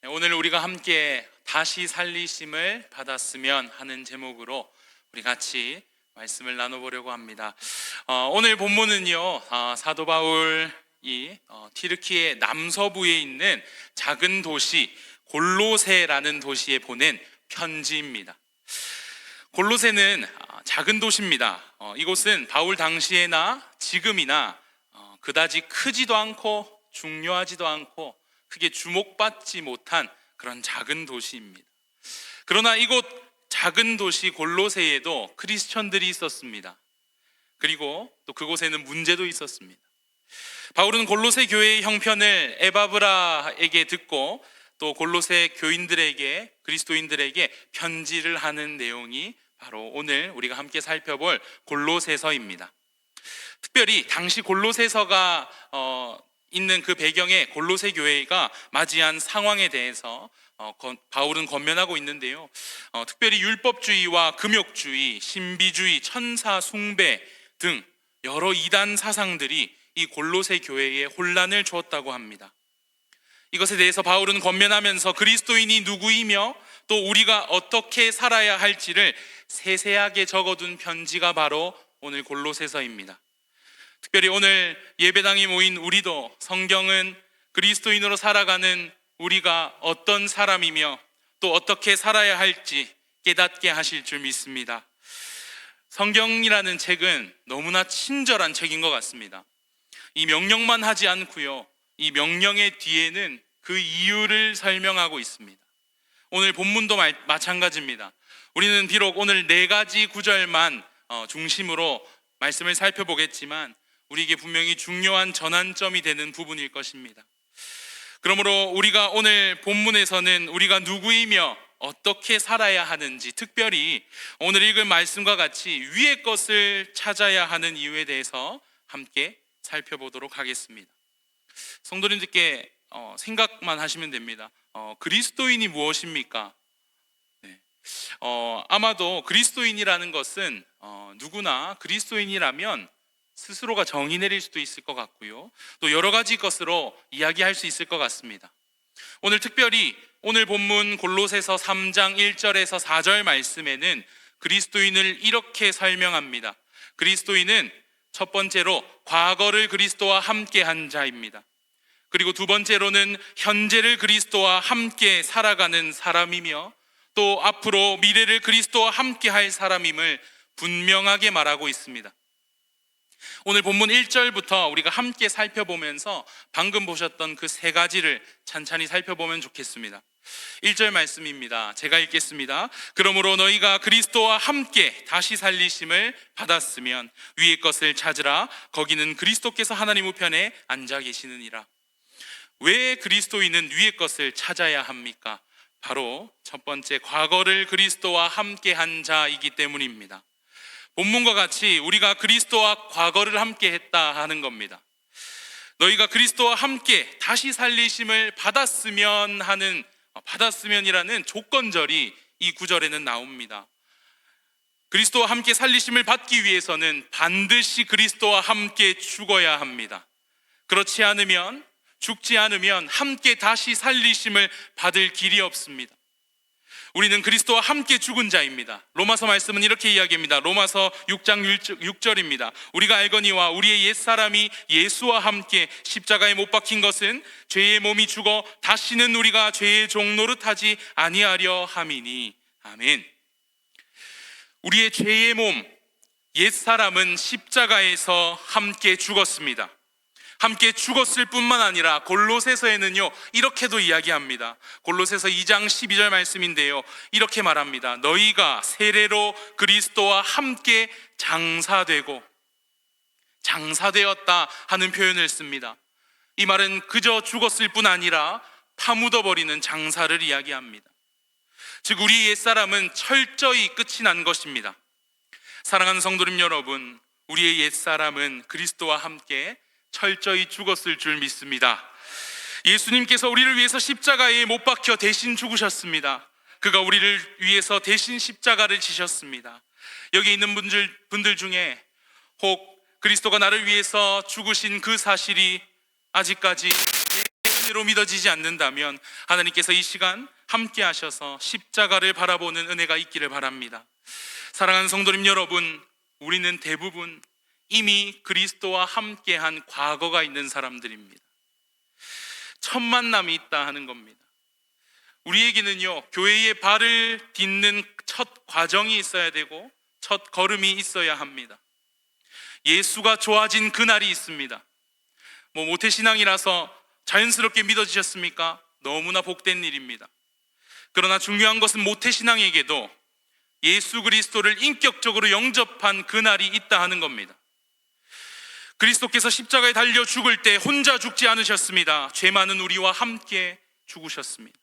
오늘 우리가 함께 다시 살리심을 받았으면 하는 제목으로 우리 같이 말씀을 나눠보려고 합니다. 오늘 본문은요, 사도 바울이 튀르키예 남서부에 있는 작은 도시 골로새라는 도시에 보낸 편지입니다. 골로새는 작은 도시입니다. 이곳은 바울 당시에나 지금이나 그다지 크지도 않고 중요하지도 않고 크게 주목받지 못한 그런 작은 도시입니다. 그러나 이곳 작은 도시 골로새에도 크리스천들이 있었습니다. 그리고 또 그곳에는 문제도 있었습니다. 바울은 골로새 교회의 형편을 에바브라에게 듣고 또 골로새 교인들에게, 그리스도인들에게 편지를 하는 내용이 바로 오늘 우리가 함께 살펴볼 골로새서입니다. 특별히 당시 골로새서가 있는 그 배경에 골로새 교회가 맞이한 상황에 대해서 바울은 권면하고 있는데요. 특별히 율법주의와 금욕주의, 신비주의, 천사 숭배 등 여러 이단 사상들이 이 골로새 교회에 혼란을 주었다고 합니다. 이것에 대해서 바울은 권면하면서 그리스도인이 누구이며 또 우리가 어떻게 살아야 할지를 세세하게 적어둔 편지가 바로 오늘 골로새서입니다. 특별히 오늘 예배당에 모인 우리도 성경은 그리스도인으로 살아가는 우리가 어떤 사람이며 또 어떻게 살아야 할지 깨닫게 하실 줄 믿습니다. 성경이라는 책은 너무나 친절한 책인 것 같습니다. 이 명령만 하지 않고요, 이 명령의 뒤에는 그 이유를 설명하고 있습니다. 오늘 본문도 마찬가지입니다. 우리는 비록 오늘 4가지 구절만 중심으로 말씀을 살펴보겠지만 우리에게 분명히 중요한 전환점이 되는 부분일 것입니다. 그러므로 우리가 오늘 본문에서는 우리가 누구이며 어떻게 살아야 하는지, 특별히 오늘 읽은 말씀과 같이 위의 것을 찾아야 하는 이유에 대해서 함께 살펴보도록 하겠습니다. 성도님들께 생각만 하시면 됩니다. 그리스도인이 무엇입니까? 네. 아마도 그리스도인이라는 것은 누구나 그리스도인이라면 스스로가 정의 내릴 수도 있을 것 같고요, 또 여러 가지 것으로 이야기할 수 있을 것 같습니다. 오늘 특별히 오늘 본문 골로새서 3장 1절에서 4절 말씀에는 그리스도인을 이렇게 설명합니다. 그리스도인은 첫 번째로 과거를 그리스도와 함께 한 자입니다. 그리고 두 번째로는 현재를 그리스도와 함께 살아가는 사람이며 또 앞으로 미래를 그리스도와 함께 할 사람임을 분명하게 말하고 있습니다. 오늘 본문 1절부터 우리가 함께 살펴보면서 방금 보셨던 그 3가지를 찬찬히 살펴보면 좋겠습니다. 1절 말씀입니다. 제가 읽겠습니다. 그러므로 너희가 그리스도와 함께 다시 살리심을 받았으면 위의 것을 찾으라. 거기는 그리스도께서 하나님 우편에 앉아 계시느니라. 왜 그리스도인은 위의 것을 찾아야 합니까? 바로 첫 번째, 과거를 그리스도와 함께 한 자이기 때문입니다. 본문과 같이 우리가 그리스도와 과거를 함께 했다 하는 겁니다. 너희가 그리스도와 함께 다시 살리심을 받았으면 하는, 받았으면이라는 조건절이 이 구절에는 나옵니다. 그리스도와 함께 살리심을 받기 위해서는 반드시 그리스도와 함께 죽어야 합니다. 그렇지 않으면, 죽지 않으면 함께 다시 살리심을 받을 길이 없습니다. 우리는 그리스도와 함께 죽은 자입니다. 로마서 말씀은 이렇게 이야기합니다. 로마서 6장 6절입니다. 우리가 알거니와 우리의 옛사람이 예수와 함께 십자가에 못 박힌 것은 죄의 몸이 죽어 다시는 우리가 죄의 종 노릇하지 아니하려 함이니. 아멘. 우리의 죄의 몸, 옛사람은 십자가에서 함께 죽었습니다. 함께 죽었을 뿐만 아니라 골로새서에는요 이렇게도 이야기합니다. 골로새서 2장 12절 말씀인데요, 이렇게 말합니다. 너희가 세례로 그리스도와 함께 장사되었다 하는 표현을 씁니다. 이 말은 그저 죽었을 뿐 아니라 파묻어버리는 장사를 이야기합니다. 즉 우리 옛사람은 철저히 끝이 난 것입니다. 사랑하는 성도님 여러분, 우리의 옛사람은 그리스도와 함께 철저히 죽었을 줄 믿습니다. 예수님께서 우리를 위해서 십자가에 못 박혀 대신 죽으셨습니다. 그가 우리를 위해서 대신 십자가를 지셨습니다. 여기 있는 분들 중에 혹 그리스도가 나를 위해서 죽으신 그 사실이 아직까지 내 은혜로 믿어지지 않는다면 하나님께서 이 시간 함께 하셔서 십자가를 바라보는 은혜가 있기를 바랍니다. 사랑하는 성도님 여러분, 우리는 대부분 이미 그리스도와 함께한 과거가 있는 사람들입니다. 첫 만남이 있다 하는 겁니다. 우리에게는요, 교회의 발을 딛는 첫 과정이 있어야 되고 첫 걸음이 있어야 합니다. 예수가 좋아진 그날이 있습니다. 모태신앙이라서 자연스럽게 믿어지셨습니까? 너무나 복된 일입니다. 그러나 중요한 것은 모태신앙에게도 예수 그리스도를 인격적으로 영접한 그날이 있다 하는 겁니다. 그리스도께서 십자가에 달려 죽을 때 혼자 죽지 않으셨습니다. 죄 많은 우리와 함께 죽으셨습니다.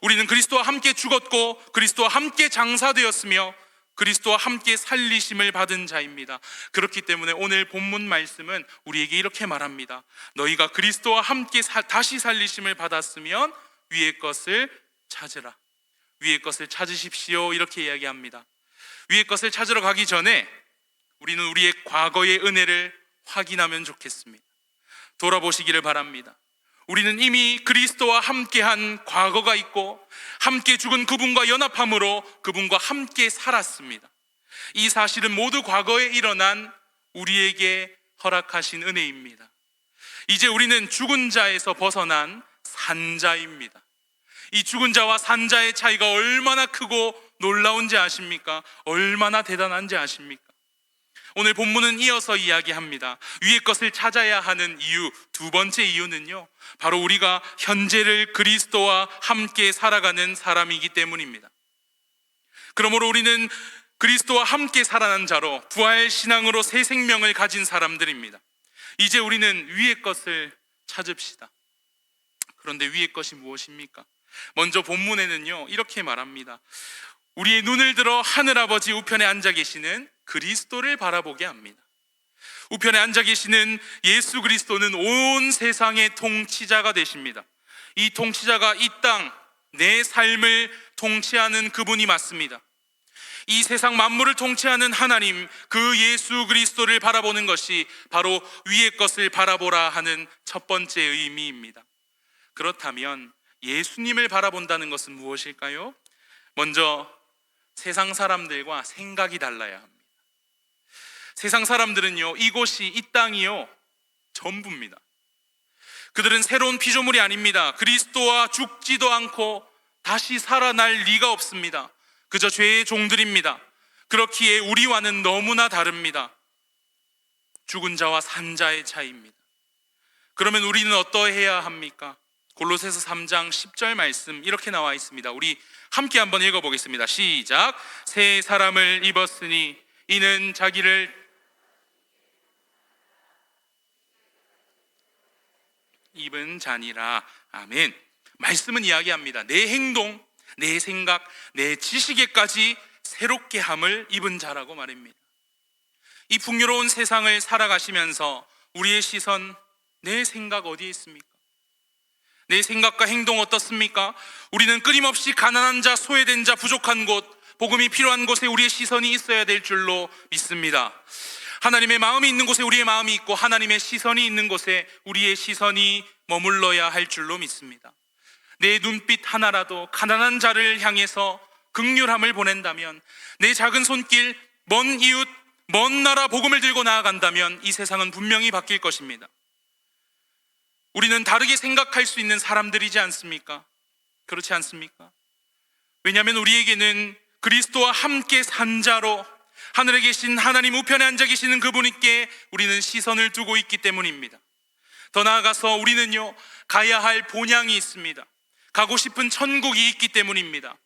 우리는 그리스도와 함께 죽었고 그리스도와 함께 장사되었으며 그리스도와 함께 살리심을 받은 자입니다. 그렇기 때문에 오늘 본문 말씀은 우리에게 이렇게 말합니다. 너희가 그리스도와 함께 다시 살리심을 받았으면 위의 것을 찾으라. 위의 것을 찾으십시오. 이렇게 이야기합니다. 위의 것을 찾으러 가기 전에 우리는 우리의 과거의 은혜를 확인하면 좋겠습니다. 돌아보시기를 바랍니다. 우리는 이미 그리스도와 함께한 과거가 있고 함께 죽은 그분과 연합함으로 그분과 함께 살았습니다. 이 사실은 모두 과거에 일어난 우리에게 허락하신 은혜입니다. 이제 우리는 죽은 자에서 벗어난 산자입니다. 이 죽은 자와 산자의 차이가 얼마나 크고 놀라운지 아십니까? 얼마나 대단한지 아십니까? 오늘 본문은 이어서 이야기합니다. 위의 것을 찾아야 하는 이유, 두 번째 이유는요, 바로 우리가 현재를 그리스도와 함께 살아가는 사람이기 때문입니다. 그러므로 우리는 그리스도와 함께 살아난 자로 부활 신앙으로 새 생명을 가진 사람들입니다. 이제 우리는 위의 것을 찾읍시다. 그런데 위의 것이 무엇입니까? 먼저 본문에는요, 이렇게 말합니다. 우리의 눈을 들어 하늘아버지 우편에 앉아 계시는 그리스도를 바라보게 합니다. 우편에 앉아 계시는 예수 그리스도는 온 세상의 통치자가 되십니다. 이 통치자가 이 땅, 내 삶을 통치하는 그분이 맞습니다. 이 세상 만물을 통치하는 하나님, 그 예수 그리스도를 바라보는 것이 바로 위의 것을 바라보라 하는 첫 번째 의미입니다. 그렇다면 예수님을 바라본다는 것은 무엇일까요? 먼저 세상 사람들과 생각이 달라야 합니다. 세상 사람들은요, 이곳이, 이 땅이요, 전부입니다. 그들은 새로운 피조물이 아닙니다. 그리스도와 죽지도 않고 다시 살아날 리가 없습니다. 그저 죄의 종들입니다. 그렇기에 우리와는 너무나 다릅니다. 죽은 자와 산 자의 차이입니다. 그러면 우리는 어떠해야 합니까? 골로새서 3장 10절 말씀 이렇게 나와 있습니다. 우리 함께 한번 읽어보겠습니다. 시작. 새 사람을 입었으니 이는 자기를 입은 자니라. 아멘. 말씀은 이야기합니다. 내 행동, 내 생각, 내 지식에까지 새롭게 함을 입은 자라고 말입니다. 이 풍요로운 세상을 살아가시면서 우리의 시선, 내 생각 어디에 있습니까? 내 생각과 행동 어떻습니까? 우리는 끊임없이 가난한 자, 소외된 자, 부족한 곳, 복음이 필요한 곳에 우리의 시선이 있어야 될 줄로 믿습니다. 하나님의 마음이 있는 곳에 우리의 마음이 있고 하나님의 시선이 있는 곳에 우리의 시선이 머물러야 할 줄로 믿습니다. 내 눈빛 하나라도 가난한 자를 향해서 긍휼함을 보낸다면, 내 작은 손길, 먼 이웃, 먼 나라 복음을 들고 나아간다면 이 세상은 분명히 바뀔 것입니다. 우리는 다르게 생각할 수 있는 사람들이지 않습니까? 그렇지 않습니까? 왜냐하면 우리에게는 그리스도와 함께 산 자로 하늘에 계신 하나님 우편에 앉아 계시는 그분께 우리는 시선을 두고 있기 때문입니다. 더 나아가서 우리는요, 가야 할 본향이 있습니다. 가고 싶은 천국이 있기 때문입니다.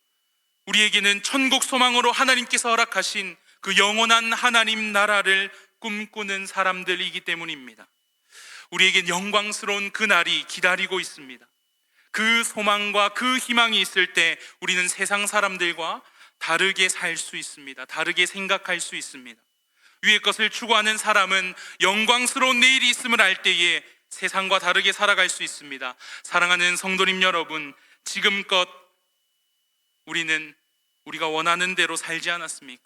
우리에게는 천국 소망으로 하나님께서 허락하신 그 영원한 하나님 나라를 꿈꾸는 사람들이기 때문입니다. 우리에겐 영광스러운 그날이 기다리고 있습니다. 그 소망과 그 희망이 있을 때 우리는 세상 사람들과 다르게 살 수 있습니다. 다르게 생각할 수 있습니다. 위의 것을 추구하는 사람은 영광스러운 내일이 있음을 알 때에 세상과 다르게 살아갈 수 있습니다. 사랑하는 성도님 여러분, 지금껏 우리는 우리가 원하는 대로 살지 않았습니까?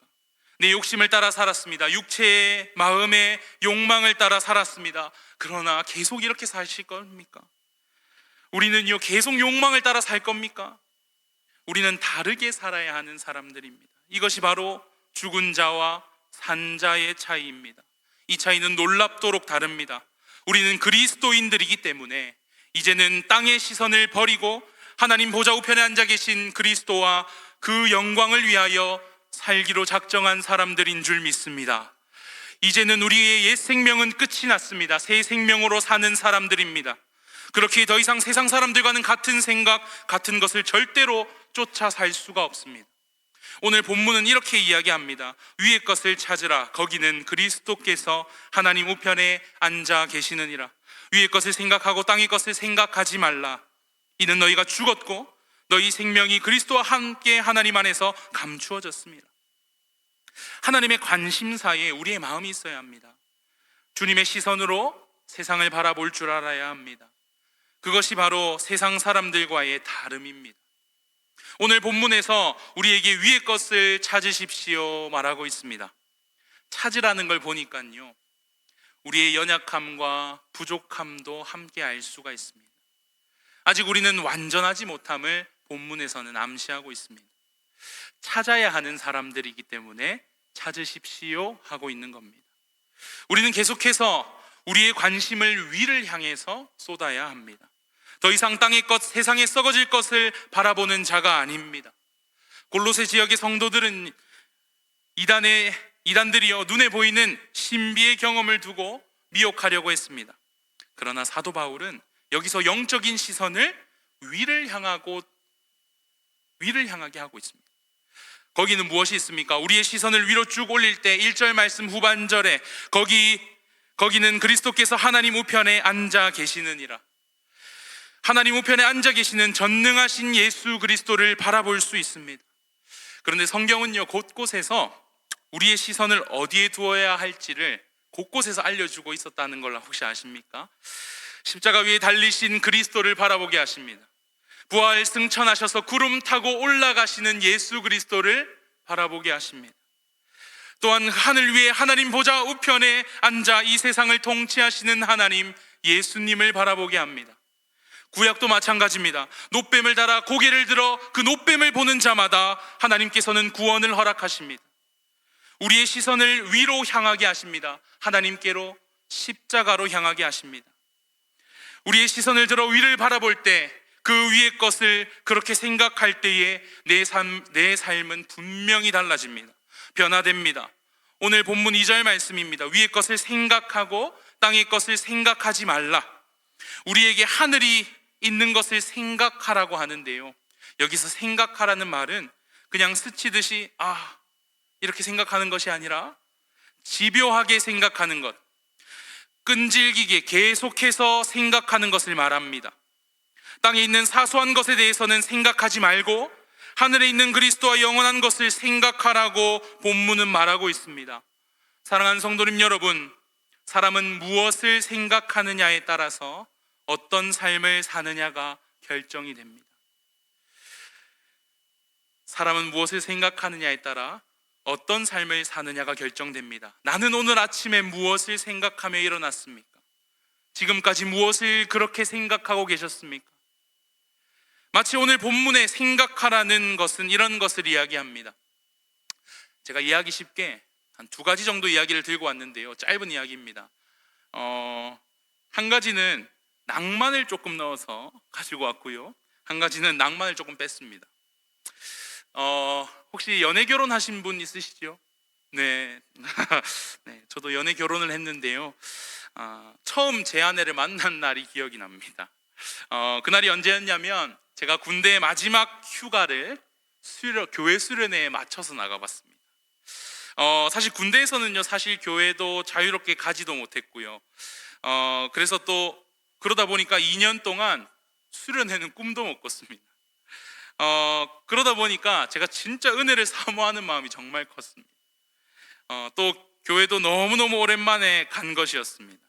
내 욕심을 따라 살았습니다. 육체의 마음의 욕망을 따라 살았습니다. 그러나 계속 이렇게 사실 겁니까? 우리는요 계속 욕망을 따라 살 겁니까? 우리는 다르게 살아야 하는 사람들입니다. 이것이 바로 죽은 자와 산 자의 차이입니다. 이 차이는 놀랍도록 다릅니다. 우리는 그리스도인들이기 때문에 이제는 땅의 시선을 버리고 하나님 보좌 우편에 앉아 계신 그리스도와 그 영광을 위하여 살기로 작정한 사람들인 줄 믿습니다. 이제는 우리의 옛 생명은 끝이 났습니다. 새 생명으로 사는 사람들입니다. 그렇게 더 이상 세상 사람들과는 같은 생각, 같은 것을 절대로 쫓아 살 수가 없습니다. 오늘 본문은 이렇게 이야기합니다. 위의 것을 찾으라. 거기는 그리스도께서 하나님 우편에 앉아 계시느니라. 위의 것을 생각하고 땅의 것을 생각하지 말라. 이는 너희가 죽었고 너희 생명이 그리스도와 함께 하나님 안에서 감추어졌습니다. 하나님의 관심사에 우리의 마음이 있어야 합니다. 주님의 시선으로 세상을 바라볼 줄 알아야 합니다. 그것이 바로 세상 사람들과의 다름입니다. 오늘 본문에서 우리에게 위의 것을 찾으십시오 말하고 있습니다. 찾으라는 걸 보니까요, 우리의 연약함과 부족함도 함께 알 수가 있습니다. 아직 우리는 완전하지 못함을 본문에서는 암시하고 있습니다. 찾아야 하는 사람들이기 때문에 찾으십시오 하고 있는 겁니다. 우리는 계속해서 우리의 관심을 위를 향해서 쏟아야 합니다. 더 이상 땅의 것, 세상에 썩어질 것을 바라보는 자가 아닙니다. 골로새 지역의 성도들은 이단들이여 눈에 보이는 신비의 경험을 두고 미혹하려고 했습니다. 그러나 사도 바울은 여기서 영적인 시선을 위를 향하게 하고 있습니다. 거기는 무엇이 있습니까? 우리의 시선을 위로 쭉 올릴 때 1절 말씀 후반절에 거기는 그리스도께서 하나님 우편에 앉아 계시느니라. 하나님 우편에 앉아 계시는 전능하신 예수 그리스도를 바라볼 수 있습니다. 그런데 성경은요 곳곳에서 우리의 시선을 어디에 두어야 할지를 곳곳에서 알려주고 있었다는 걸 혹시 아십니까? 십자가 위에 달리신 그리스도를 바라보게 하십니다. 부활 승천하셔서 구름 타고 올라가시는 예수 그리스도를 바라보게 하십니다. 또한 하늘 위에 하나님 보좌 우편에 앉아 이 세상을 통치하시는 하나님 예수님을 바라보게 합니다. 구약도 마찬가지입니다. 놋뱀을 달아 고개를 들어 그 놋뱀을 보는 자마다 하나님께서는 구원을 허락하십니다. 우리의 시선을 위로 향하게 하십니다. 하나님께로 십자가로 향하게 하십니다. 우리의 시선을 들어 위를 바라볼 때 그 위의 것을 그렇게 생각할 때에 내 삶은 분명히 달라집니다. 변화됩니다. 오늘 본문 2절 말씀입니다. 위의 것을 생각하고 땅의 것을 생각하지 말라. 우리에게 하늘이 있는 것을 생각하라고 하는데요, 여기서 생각하라는 말은 그냥 스치듯이 이렇게 생각하는 것이 아니라 집요하게 생각하는 것, 끈질기게 계속해서 생각하는 것을 말합니다. 땅에 있는 사소한 것에 대해서는 생각하지 말고 하늘에 있는 그리스도와 영원한 것을 생각하라고 본문은 말하고 있습니다. 사랑하는 성도님 여러분, 사람은 무엇을 생각하느냐에 따라서 어떤 삶을 사느냐가 결정이 됩니다. 사람은 무엇을 생각하느냐에 따라 어떤 삶을 사느냐가 결정됩니다. 나는 오늘 아침에 무엇을 생각하며 일어났습니까? 지금까지 무엇을 그렇게 생각하고 계셨습니까? 마치 오늘 본문에 생각하라는 것은 이런 것을 이야기합니다. 제가 이해하기 쉽게 한 2가지 정도 이야기를 들고 왔는데요, 짧은 이야기입니다. 한 가지는 낭만을 조금 넣어서 가지고 왔고요, 한 가지는 낭만을 조금 뺐습니다. 혹시 연애 결혼하신 분 있으시죠? 네. 네, 저도 연애 결혼을 했는데요, 처음 제 아내를 만난 날이 기억이 납니다. 그날이 언제였냐면 제가 군대의 마지막 휴가를 교회 수련회에 맞춰서 나가봤습니다. 사실 군대에서는요, 사실 교회도 자유롭게 가지도 못했고요, 그래서 또 그러다 보니까 2년 동안 수련회는 꿈도 못 꿨습니다. 그러다 보니까 제가 진짜 은혜를 사모하는 마음이 정말 컸습니다. 또 교회도 너무너무 오랜만에 간 것이었습니다.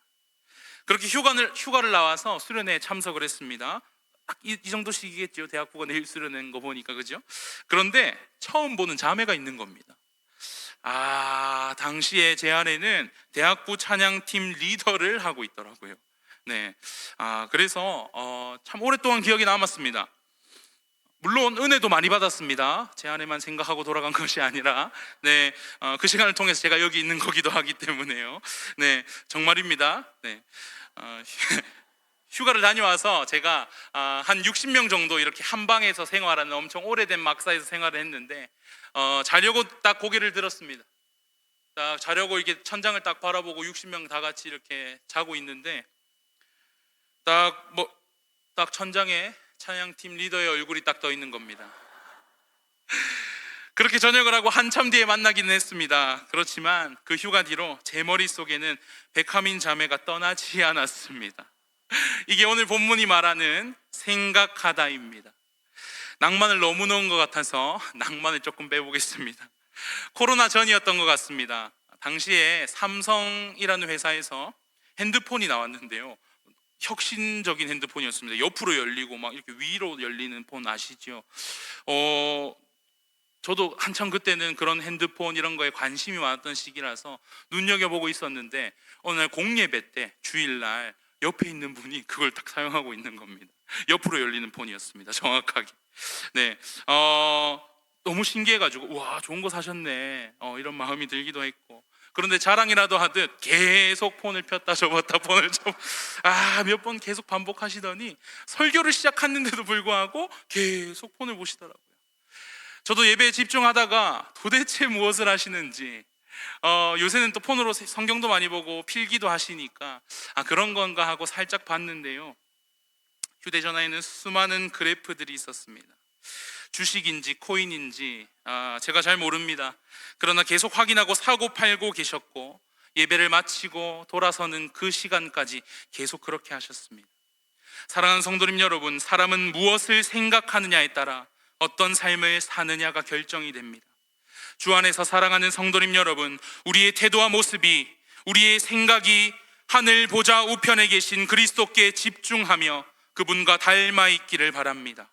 그렇게 휴가를 나와서 수련회에 참석을 했습니다. 딱 이 정도씩이겠죠, 대학부가 내일 수련회인 거 보니까, 그죠? 그런데 처음 보는 자매가 있는 겁니다. 당시에 제 아내는 대학부 찬양팀 리더를 하고 있더라고요. 네, 그래서 참 오랫동안 기억이 남았습니다. 물론 은혜도 많이 받았습니다. 제 안에만 생각하고 돌아간 것이 아니라, 네, 그 시간을 통해서 제가 여기 있는 거기도 하기 때문에요. 네, 정말입니다. 네, 휴가를 다녀와서 제가 한 60명 정도 이렇게 한 방에서 생활하는 엄청 오래된 막사에서 생활을 했는데, 자려고 딱 고개를 들었습니다. 딱 자려고 이렇게 천장을 딱 바라보고 60명 다 같이 이렇게 자고 있는데, 딱 천장에 찬양팀 리더의 얼굴이 딱 떠 있는 겁니다. 그렇게 저녁을 하고 한참 뒤에 만나기는 했습니다. 그렇지만 그 휴가 뒤로 제 머릿속에는 백하민 자매가 떠나지 않았습니다. 이게 오늘 본문이 말하는 생각하다입니다. 낭만을 너무 넣은 것 같아서 낭만을 조금 빼보겠습니다. 코로나 전이었던 것 같습니다. 당시에 삼성이라는 회사에서 핸드폰이 나왔는데요, 혁신적인 핸드폰이었습니다. 옆으로 열리고 막 이렇게 위로 열리는 폰 아시죠? 저도 한참 그때는 그런 핸드폰 이런 거에 관심이 많았던 시기라서 눈여겨보고 있었는데, 어느 날 공예배 때 주일날 옆에 있는 분이 그걸 딱 사용하고 있는 겁니다. 옆으로 열리는 폰이었습니다, 정확하게. 네, 너무 신기해가지고 와, 좋은 거 사셨네, 이런 마음이 들기도 했고, 그런데 자랑이라도 하듯 계속 폰을 폈다 접었다 폰을 몇 번 계속 반복하시더니 설교를 시작했는데도 불구하고 계속 폰을 보시더라고요. 저도 예배에 집중하다가 도대체 무엇을 하시는지, 요새는 또 폰으로 성경도 많이 보고 필기도 하시니까 그런 건가 하고 살짝 봤는데요, 휴대전화에는 수많은 그래프들이 있었습니다. 주식인지 코인인지 제가 잘 모릅니다. 그러나 계속 확인하고 사고 팔고 계셨고, 예배를 마치고 돌아서는 그 시간까지 계속 그렇게 하셨습니다. 사랑하는 성도님 여러분, 사람은 무엇을 생각하느냐에 따라 어떤 삶을 사느냐가 결정이 됩니다. 주 안에서 사랑하는 성도님 여러분, 우리의 태도와 모습이, 우리의 생각이 하늘 보좌 우편에 계신 그리스도께 집중하며 그분과 닮아 있기를 바랍니다.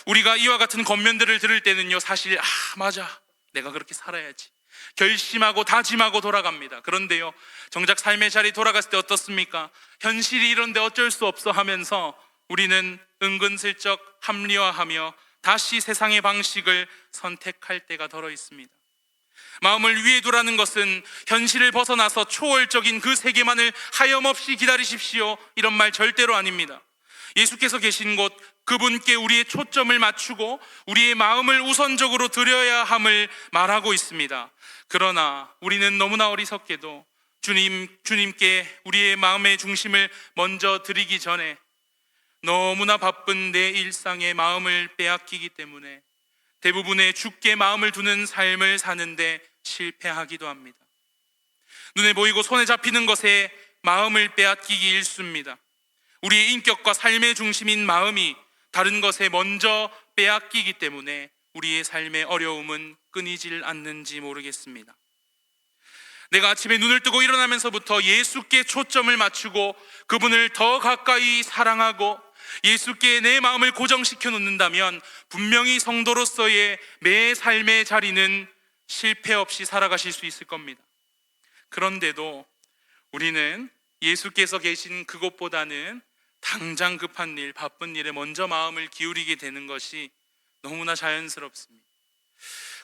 우리가 이와 같은 겉면들을 들을 때는요, 사실 맞아, 내가 그렇게 살아야지 결심하고 다짐하고 돌아갑니다. 그런데요, 정작 삶의 자리에 돌아갔을 때 어떻습니까? 현실이 이런데 어쩔 수 없어 하면서 우리는 은근슬쩍 합리화하며 다시 세상의 방식을 선택할 때가 덜어 있습니다. 마음을 위에 두라는 것은 현실을 벗어나서 초월적인 그 세계만을 하염없이 기다리십시오, 이런 말 절대로 아닙니다. 예수께서 계신 곳, 그분께 우리의 초점을 맞추고 우리의 마음을 우선적으로 드려야 함을 말하고 있습니다. 그러나 우리는 너무나 어리석게도 주님께 우리의 마음의 중심을 먼저 드리기 전에 너무나 바쁜 내 일상의 마음을 빼앗기기 때문에 대부분의 주께 마음을 두는 삶을 사는데 실패하기도 합니다. 눈에 보이고 손에 잡히는 것에 마음을 빼앗기기 일쑤입니다. 우리의 인격과 삶의 중심인 마음이 다른 것에 먼저 빼앗기기 때문에 우리의 삶의 어려움은 끊이질 않는지 모르겠습니다. 내가 아침에 눈을 뜨고 일어나면서부터 예수께 초점을 맞추고 그분을 더 가까이 사랑하고 예수께 내 마음을 고정시켜 놓는다면 분명히 성도로서의 매 삶의 자리는 실패 없이 살아가실 수 있을 겁니다. 그런데도 우리는 예수께서 계신 그곳보다는 당장 급한 일, 바쁜 일에 먼저 마음을 기울이게 되는 것이 너무나 자연스럽습니다.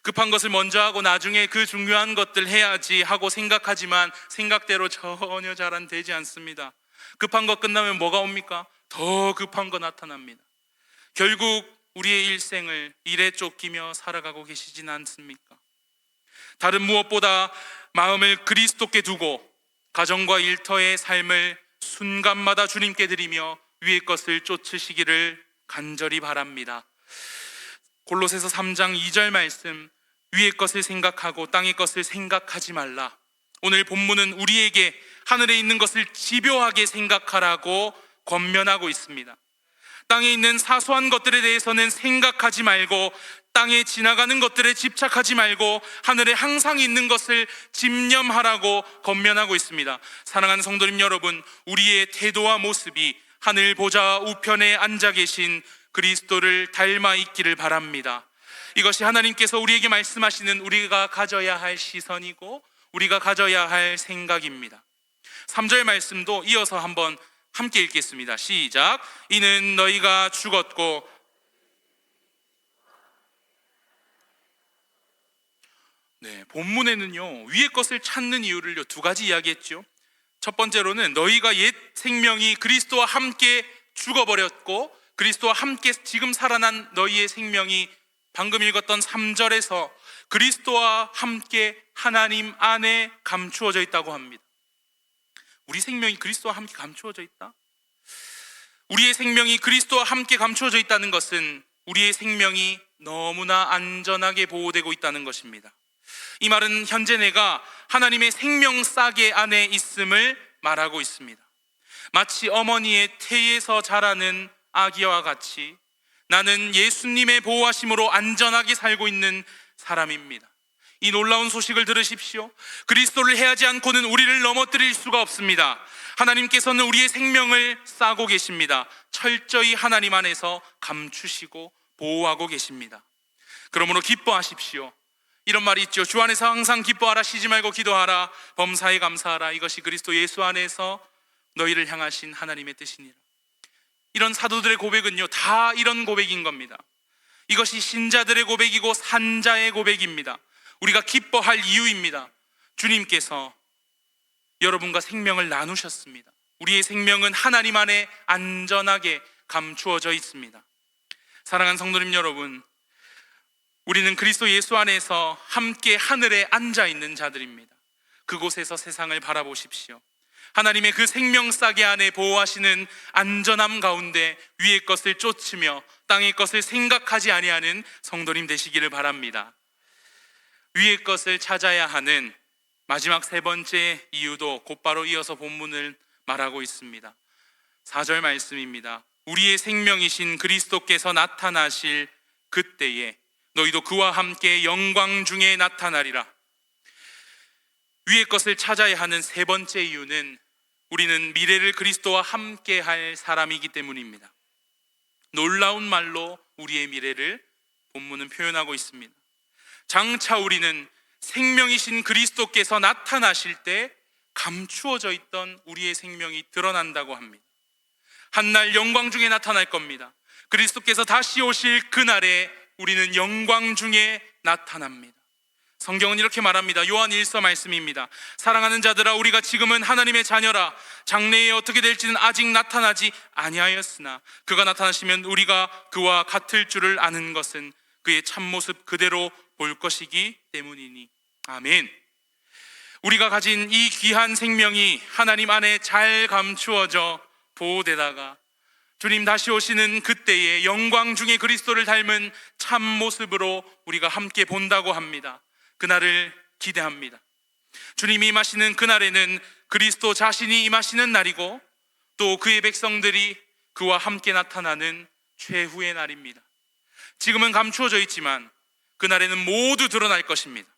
급한 것을 먼저 하고 나중에 그 중요한 것들 해야지 하고 생각하지만 생각대로 전혀 잘 안 되지 않습니다. 급한 것 끝나면 뭐가 옵니까? 더 급한 거 나타납니다. 결국 우리의 일생을 일에 쫓기며 살아가고 계시진 않습니까? 다른 무엇보다 마음을 그리스도께 두고 가정과 일터의 삶을 순간마다 주님께 드리며 위의 것을 쫓으시기를 간절히 바랍니다. 골로새서 3장 2절 말씀, 위의 것을 생각하고 땅의 것을 생각하지 말라. 오늘 본문은 우리에게 하늘에 있는 것을 집요하게 생각하라고 권면하고 있습니다. 땅에 있는 사소한 것들에 대해서는 생각하지 말고 땅에 지나가는 것들에 집착하지 말고 하늘에 항상 있는 것을 집념하라고 권면하고 있습니다. 사랑하는 성도님 여러분, 우리의 태도와 모습이 하늘 보좌 우편에 앉아 계신 그리스도를 닮아 있기를 바랍니다. 이것이 하나님께서 우리에게 말씀하시는 우리가 가져야 할 시선이고 우리가 가져야 할 생각입니다. 3절 말씀도 이어서 한번 함께 읽겠습니다. 시작. 이는 너희가 죽었고 본문에는요 위의 것을 찾는 이유를 두 가지 이야기했죠. 첫 번째로는 너희가 옛 생명이 그리스도와 함께 죽어버렸고 그리스도와 함께 지금 살아난 너희의 생명이 방금 읽었던 3절에서 그리스도와 함께 하나님 안에 감추어져 있다고 합니다. 우리 생명이 그리스도와 함께 감추어져 있다? 우리의 생명이 그리스도와 함께 감추어져 있다는 것은 우리의 생명이 너무나 안전하게 보호되고 있다는 것입니다. 이 말은 현재 내가 하나님의 생명 싸개 안에 있음을 말하고 있습니다. 마치 어머니의 태에서 자라는 아기와 같이 나는 예수님의 보호하심으로 안전하게 살고 있는 사람입니다. 이 놀라운 소식을 들으십시오. 그리스도를 해하지 않고는 우리를 넘어뜨릴 수가 없습니다. 하나님께서는 우리의 생명을 싸고 계십니다. 철저히 하나님 안에서 감추시고 보호하고 계십니다. 그러므로 기뻐하십시오. 이런 말이 있죠. 주 안에서 항상 기뻐하라, 쉬지 말고 기도하라, 범사에 감사하라. 이것이 그리스도 예수 안에서 너희를 향하신 하나님의 뜻이니라. 이런 사도들의 고백은요 다 이런 고백인 겁니다. 이것이 신자들의 고백이고 산자의 고백입니다. 우리가 기뻐할 이유입니다. 주님께서 여러분과 생명을 나누셨습니다. 우리의 생명은 하나님 안에 안전하게 감추어져 있습니다. 사랑하는 성도님 여러분, 우리는 그리스도 예수 안에서 함께 하늘에 앉아 있는 자들입니다. 그곳에서 세상을 바라보십시오. 하나님의 그 생명 싸개 안에 보호하시는 안전함 가운데 위의 것을 쫓으며 땅의 것을 생각하지 아니하는 성도님 되시기를 바랍니다. 위의 것을 찾아야 하는 마지막 세 번째 이유도 곧바로 이어서 본문을 말하고 있습니다. 4절 말씀입니다. 우리의 생명이신 그리스도께서 나타나실 그때에 너희도 그와 함께 영광 중에 나타나리라. 위의 것을 찾아야 하는 세 번째 이유는 우리는 미래를 그리스도와 함께 할 사람이기 때문입니다. 놀라운 말로 우리의 미래를 본문은 표현하고 있습니다. 장차 우리는 생명이신 그리스도께서 나타나실 때 감추어져 있던 우리의 생명이 드러난다고 합니다. 한날 영광 중에 나타날 겁니다. 그리스도께서 다시 오실 그날에 우리는 영광 중에 나타납니다. 성경은 이렇게 말합니다. 요한 1서 말씀입니다. 사랑하는 자들아, 우리가 지금은 하나님의 자녀라. 장래에 어떻게 될지는 아직 나타나지 아니하였으나 그가 나타나시면 우리가 그와 같을 줄을 아는 것은 그의 참모습 그대로 볼 것이기 때문이니. 아멘. 우리가 가진 이 귀한 생명이 하나님 안에 잘 감추어져 보호되다가 주님 다시 오시는 그때에 영광 중에 그리스도를 닮은 참모습으로 우리가 함께 본다고 합니다. 그날을 기대합니다. 주님이 임하시는 그날에는 그리스도 자신이 임하시는 날이고 또 그의 백성들이 그와 함께 나타나는 최후의 날입니다. 지금은 감추어져 있지만 그날에는 모두 드러날 것입니다.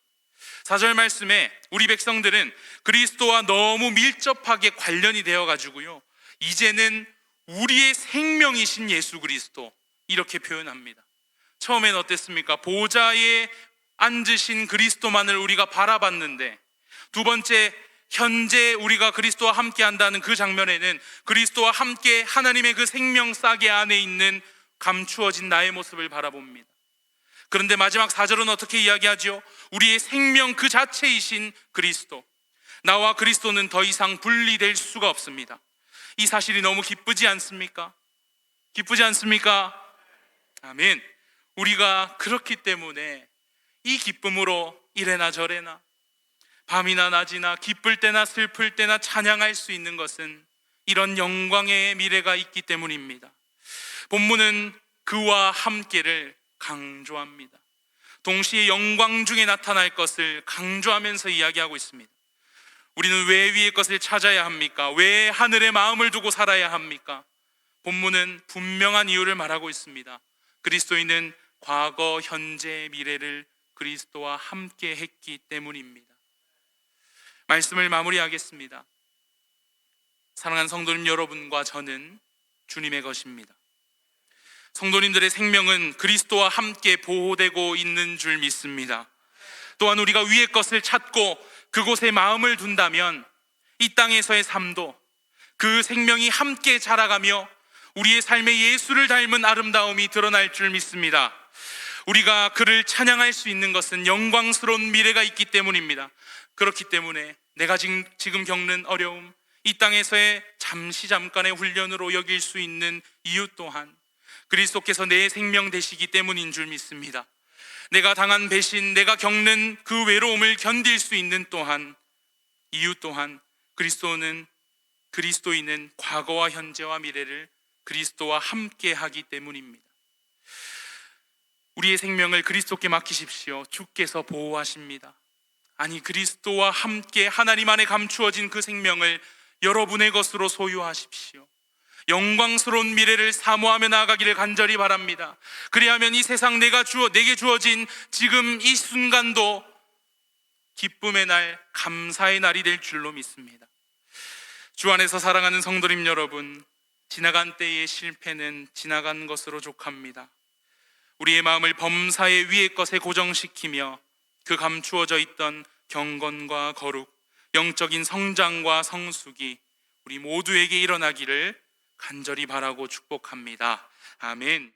4절 말씀에 우리 백성들은 그리스도와 너무 밀접하게 관련이 되어가지고요 이제는 우리의 생명이신 예수 그리스도 이렇게 표현합니다. 처음엔 어땠습니까? 보좌에 앉으신 그리스도만을 우리가 바라봤는데 두 번째 현재 우리가 그리스도와 함께 한다는 그 장면에는 그리스도와 함께 하나님의 그 생명 싸개 안에 있는 감추어진 나의 모습을 바라봅니다. 그런데 마지막 4절은 어떻게 이야기하죠? 우리의 생명 그 자체이신 그리스도, 나와 그리스도는 더 이상 분리될 수가 없습니다. 이 사실이 너무 기쁘지 않습니까? 기쁘지 않습니까? 아멘. 우리가 그렇기 때문에 이 기쁨으로 이래나 저래나 밤이나 낮이나 기쁠 때나 슬플 때나 찬양할 수 있는 것은 이런 영광의 미래가 있기 때문입니다. 본문은 그와 함께를 강조합니다. 동시에 영광 중에 나타날 것을 강조하면서 이야기하고 있습니다. 우리는 왜 위의 것을 찾아야 합니까? 왜 하늘에 마음을 두고 살아야 합니까? 본문은 분명한 이유를 말하고 있습니다. 그리스도인은 과거, 현재, 미래를 그리스도와 함께 했기 때문입니다. 말씀을 마무리하겠습니다. 사랑하는 성도님 여러분과 저는 주님의 것입니다. 성도님들의 생명은 그리스도와 함께 보호되고 있는 줄 믿습니다. 또한 우리가 위의 것을 찾고 그곳에 마음을 둔다면 이 땅에서의 삶도 그 생명이 함께 자라가며 우리의 삶에 예수를 닮은 아름다움이 드러날 줄 믿습니다. 우리가 그를 찬양할 수 있는 것은 영광스러운 미래가 있기 때문입니다. 그렇기 때문에 내가 지금 겪는 어려움, 이 땅에서의 잠깐의 훈련으로 여길 수 있는 이유 또한 그리스도께서 내 생명 되시기 때문인 줄 믿습니다. 내가 당한 배신, 내가 겪는 그 외로움을 견딜 수 있는 이유 또한 그리스도인은 과거와 현재와 미래를 그리스도와 함께 하기 때문입니다. 우리의 생명을 그리스도께 맡기십시오. 주께서 보호하십니다. 아니, 그리스도와 함께 하나님 안에 감추어진 그 생명을 여러분의 것으로 소유하십시오. 영광스러운 미래를 사모하며 나아가기를 간절히 바랍니다. 그리하면 이 세상 내게 주어진 지금 이 순간도 기쁨의 날, 감사의 날이 될 줄로 믿습니다. 주 안에서 사랑하는 성도님 여러분, 지나간 때의 실패는 지나간 것으로 족합니다. 우리의 마음을 범사의 위의 것에 고정시키며 그 감추어져 있던 경건과 거룩, 영적인 성장과 성숙이 우리 모두에게 일어나기를 간절히 바라고 축복합니다. 아멘.